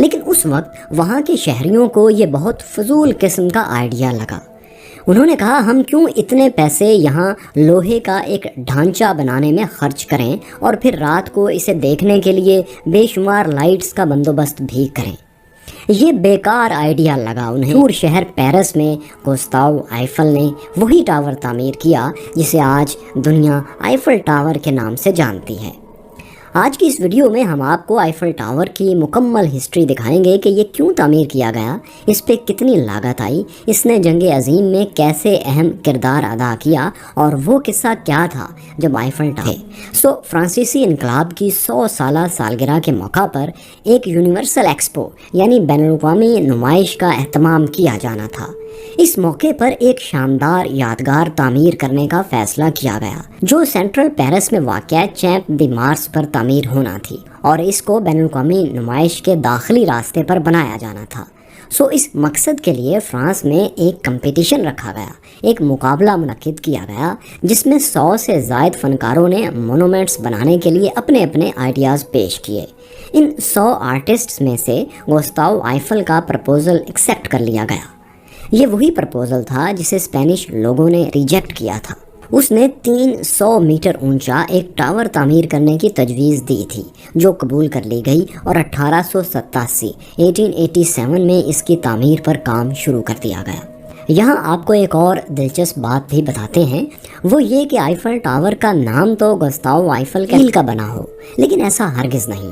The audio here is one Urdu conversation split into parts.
لیکن اس وقت وہاں کے شہریوں کو یہ بہت فضول قسم کا آئیڈیا لگا۔ انہوں نے کہا ہم کیوں اتنے پیسے یہاں لوہے کا ایک ڈھانچہ بنانے میں خرچ کریں اور پھر رات کو اسے دیکھنے کے لیے بے شمار لائٹس کا بندوبست بھی کریں۔ یہ بیکار آئیڈیا لگا انہیں۔ دور شہر پیرس میں گوستاو آئیفل نے وہی ٹاور تعمیر کیا جسے آج دنیا آئیفل ٹاور کے نام سے جانتی ہے۔ آج کی اس ویڈیو میں ہم آپ کو آئیفل ٹاور کی مکمل ہسٹری دکھائیں گے کہ یہ کیوں تعمیر کیا گیا، اس پہ کتنی لاگت آئی، اس نے جنگ عظیم میں کیسے اہم کردار ادا کیا، اور وہ قصہ کیا تھا جب آئیفل ٹاور فرانسیسی انقلاب کی 100 سالہ سالگرہ کے موقع پر ایک یونیورسل ایکسپو یعنی بین الاقوامی نمائش کا اہتمام کیا جانا تھا۔ اس موقع پر ایک شاندار یادگار تعمیر کرنے کا فیصلہ کیا گیا جو سینٹرل پیرس میں واقع چیمپ دی مارس پر تعمیر ہونا تھی، اور اس کو بین الاقوامی نمائش کے داخلی راستے پر بنایا جانا تھا۔ اس مقصد کے لیے فرانس میں ایک کمپٹیشن رکھا گیا، ایک مقابلہ منعقد کیا گیا جس میں 100 سے زائد فنکاروں نے مونومنٹس بنانے کے لیے اپنے اپنے آئیڈیاز پیش کیے۔ ان 100 آرٹسٹس میں سے گوستاو آئیفل کا پرپوزل ایکسیپٹ کر لیا گیا۔ یہ وہی پرپوزل تھا جسے اسپینش لوگوں نے ریجیکٹ کیا تھا۔ اس نے 300 میٹر اونچا ایک ٹاور تعمیر کرنے کی تجویز دی تھی جو قبول کر لی گئی، اور 1887 میں اس کی تعمیر پر کام شروع کر دیا گیا۔ یہاں آپ کو ایک اور دلچسپ بات بھی بتاتے ہیں، وہ یہ کہ آئیفل ٹاور کا نام تو گوستاو آئیفل کا بنا ہو، لیکن ایسا ہرگز نہیں۔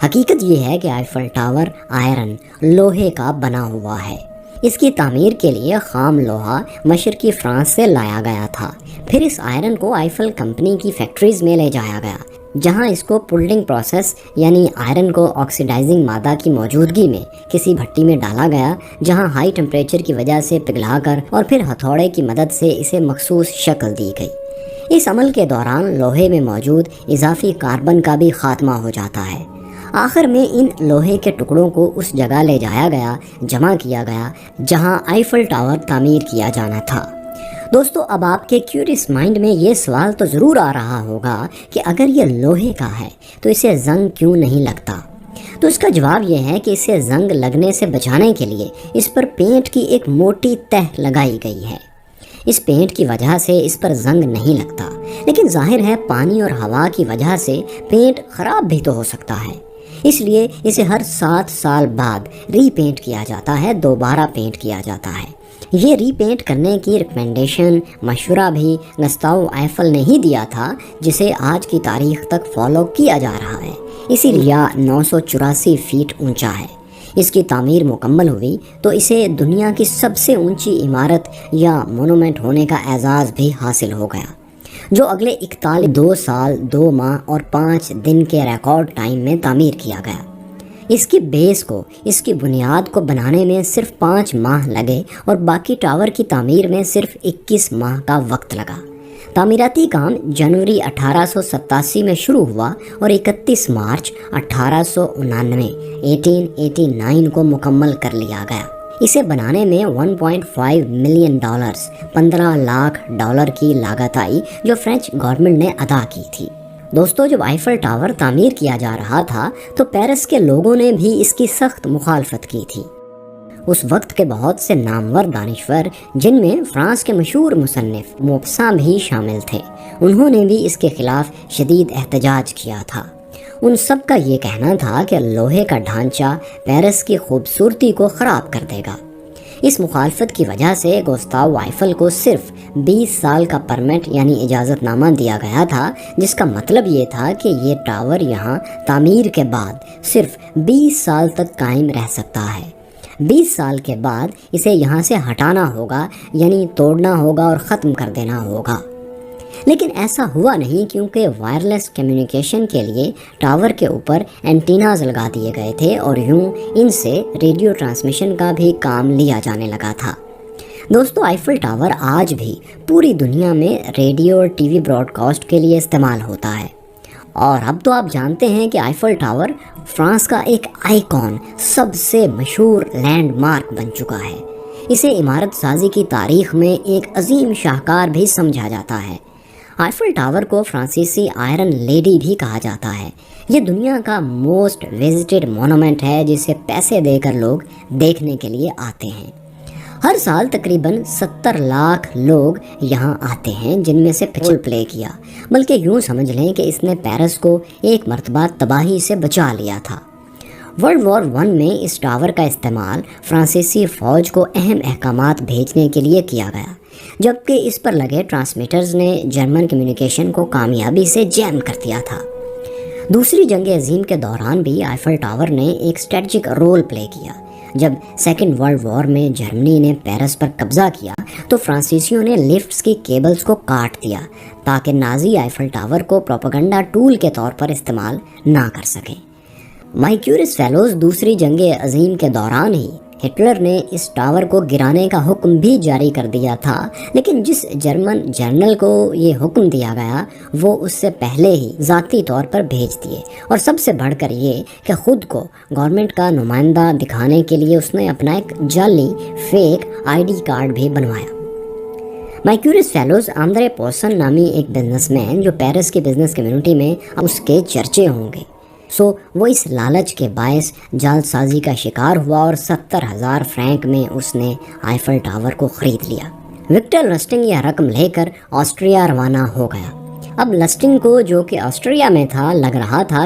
حقیقت یہ ہے کہ آئیفل ٹاور آئرن لوہے کا بنا ہوا ہے۔ اس کی تعمیر کے لیے خام لوہا مشرقی فرانس سے لایا گیا تھا، پھر اس آئرن کو آئیفل کمپنی کی فیکٹریز میں لے جایا گیا، جہاں اس کو پولڈنگ پروسیس یعنی آئرن کو آکسیڈائزنگ مادہ کی موجودگی میں کسی بھٹی میں ڈالا گیا، جہاں ہائی ٹمپریچر کی وجہ سے پگھلا کر اور پھر ہتھوڑے کی مدد سے اسے مخصوص شکل دی گئی۔ اس عمل کے دوران لوہے میں موجود اضافی کاربن کا بھی خاتمہ ہو جاتا ہے۔ آخر میں ان لوہے کے ٹکڑوں کو اس جگہ لے جایا گیا، جمع کیا گیا جہاں آئیفل ٹاور تعمیر کیا جانا تھا۔ دوستو، اب آپ کے کیوریس مائنڈ میں یہ سوال تو ضرور آ رہا ہوگا کہ اگر یہ لوہے کا ہے تو اسے زنگ کیوں نہیں لگتا؟ تو اس کا جواب یہ ہے کہ اسے زنگ لگنے سے بچانے کے لیے اس پر پینٹ کی ایک موٹی تہ لگائی گئی ہے۔ اس پینٹ کی وجہ سے اس پر زنگ نہیں لگتا، لیکن ظاہر ہے پانی اور ہوا کی وجہ سے پینٹ خراب بھی تو ہو سکتا ہے، اس لیے اسے ہر 7 سال بعد ری پینٹ کیا جاتا ہے، دوبارہ پینٹ کیا جاتا ہے۔ یہ ری پینٹ کرنے کی ریکمنڈیشن مشورہ بھی گوستاو آئیفل نے ہی دیا تھا، جسے آج کی تاریخ تک فالو کیا جا رہا ہے۔ اسی لیے 984 فیٹ اونچا ہے۔ اس کی تعمیر مکمل ہوئی تو اسے دنیا کی سب سے اونچی عمارت یا مونومنٹ ہونے کا اعزاز بھی حاصل ہو گیا، جو اگلے 2 سال 2 ماہ اور 5 دن کے ریکارڈ ٹائم میں تعمیر کیا گیا۔ اس کی بیس کو، اس کی بنیاد کو بنانے میں صرف 5 ماہ لگے اور باقی ٹاور کی تعمیر میں صرف 21 ماہ کا وقت لگا۔ تعمیراتی کام جنوری 1887 میں شروع ہوا اور 31 مارچ 1889 کو مکمل کر لیا گیا۔ اسے بنانے میں $1.5 ملین 15 لاکھ ڈالر کی لاگت آئی جو فرینچ گورنمنٹ نے ادا کی تھی۔ دوستو، جب آئیفل ٹاور تعمیر کیا جا رہا تھا تو پیرس کے لوگوں نے بھی اس کی سخت مخالفت کی تھی۔ اس وقت کے بہت سے نامور دانشور، جن میں فرانس کے مشہور مصنف موپساں بھی شامل تھے، انہوں نے بھی اس کے خلاف شدید احتجاج کیا تھا۔ ان سب کا یہ کہنا تھا کہ لوہے کا ڈھانچہ پیرس کی خوبصورتی کو خراب کر دے گا۔ اس مخالفت کی وجہ سے گوستاو آئیفل کو صرف 20 سال کا پرمٹ یعنی اجازت نامہ دیا گیا تھا، جس کا مطلب یہ تھا کہ یہ ٹاور یہاں تعمیر کے بعد صرف 20 سال تک قائم رہ سکتا ہے۔ 20 سال کے بعد اسے یہاں سے ہٹانا ہوگا، یعنی توڑنا ہوگا اور ختم کر دینا ہوگا۔ لیکن ایسا ہوا نہیں، کیونکہ وائرلیس کمیونیکیشن کے لیے ٹاور کے اوپر اینٹیناز لگا دیے گئے تھے اور یوں ان سے ریڈیو ٹرانسمیشن کا بھی کام لیا جانے لگا تھا۔ دوستو، آئیفل ٹاور آج بھی پوری دنیا میں ریڈیو اور ٹی وی براڈ کاسٹ کے لیے استعمال ہوتا ہے، اور اب تو آپ جانتے ہیں کہ آئیفل ٹاور فرانس کا ایک آئیکن، سب سے مشہور لینڈ مارک بن چکا ہے۔ اسے عمارت سازی کی تاریخ میں ایک عظیم شاہکار بھی سمجھا جاتا ہے۔ آئیفل ٹاور کو فرانسیسی آئرن لیڈی بھی کہا جاتا ہے، یہ دنیا کا موسٹ وزٹڈ مونومنٹ ہے جسے پیسے دے کر لوگ دیکھنے کے لیے آتے ہیں۔ ہر سال تقریباً 70 لاکھ لوگ یہاں آتے ہیں، جن میں سے رول پلے کیا، بلکہ یوں سمجھ لیں کہ اس نے پیرس کو ایک مرتبہ تباہی سے بچا لیا تھا۔ ورلڈ وار 1 میں اس ٹاور کا استعمال فرانسیسی فوج کو اہم احکامات بھیجنے کے لیے کیا گیا، جبکہ اس پر لگے ٹرانسمیٹرز نے جرمن کمیونیکیشن کو کامیابی سے جیم کر دیا تھا۔ دوسری جنگ عظیم کے دوران بھی آئیفل ٹاور نے ایک اسٹریٹجک رول پلے کیا۔ جب سیکنڈ ورلڈ وار میں جرمنی نے پیرس پر قبضہ کیا تو فرانسیسیوں نے لفٹس کی کیبلز کو کاٹ دیا تاکہ نازی آئیفل ٹاور کو پروپیگنڈا ٹول کے طور پر استعمال نہ کر سکیں۔ مائکیورس فیلوز دوسری جنگ عظیم کے دوران ہی ہٹلر نے اس ٹاور کو گرانے کا حکم بھی جاری کر دیا تھا، لیکن جس جرمن جنرل کو یہ حکم دیا گیا وہ اس سے پہلے ہی ذاتی طور پر بھیج دیے، اور سب سے بڑھ کر یہ کہ خود کو گورنمنٹ کا نمائندہ دکھانے کے لیے اس نے اپنا ایک جعلی فیک ID کارڈ بھی بنوایا۔ مائکیورس فیلوز آندرے پورسن نامی ایک بزنس مین جو پیرس کی بزنس کمیونٹی میں اس کے چرچے ہوں گے، وہ اس لالچ کے باعث جال سازی کا شکار ہوا اور 70,000 فرینک میں اس نے آئیفل ٹاور کو خرید لیا۔ وکٹر لسٹنگ یہ رقم لے کر آسٹریا روانہ ہو گیا۔ اب لسٹنگ کو، جو کہ آسٹریا میں تھا، لگ رہا تھا